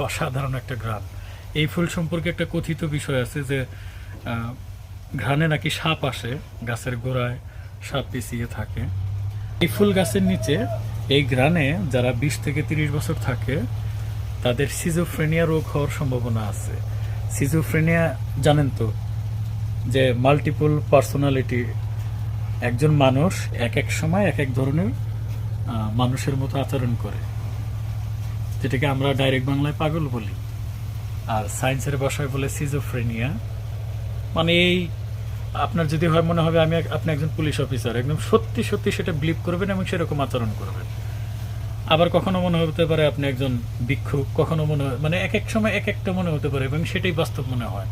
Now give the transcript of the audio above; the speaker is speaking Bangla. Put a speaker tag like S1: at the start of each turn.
S1: অসাধারণ একটা ঘ্রাণ। এই ফুল সম্পর্কে একটা কথিত বিষয় আছে যে ঘ্রাণে নাকি সাপ আসে, গাছের গোড়ায় সাপ পেঁচিয়ে থাকে। এই ফুল গাছের নিচে এই ঘ্রাণে যারা 20 থেকে 30 বছর থাকে তাদের সিজোফ্রেনিয়া রোগ হওয়ার সম্ভাবনা আছে। সিজোফ্রেনিয়া জানেন তো, যে মাল্টিপল পার্সোনালিটি, একজন মানুষ এক এক সময় এক এক ধরনের মানুষের মতো আচরণ করে, যেটাকে আমরা ডাইরেক্ট বাংলায় পাগল বলি, আর সায়েন্সের ভাষায় বলে সিজোফ্রেনিয়া। মানে এই আপনার যদি হয় মনে হবে আপনি একজন পুলিশ অফিসার, একদম সত্যি সত্যি সেটা বিলিভ করবেন এবং সেরকম আচরণ করবেন। আবার কখনো মনে হতে পারে আপনি একজন ভিক্ষুক, কখনো মনে হয় মানে এক এক সময় এক একটা মনে হতে পারে এবং সেটাই বাস্তব মনে হয়।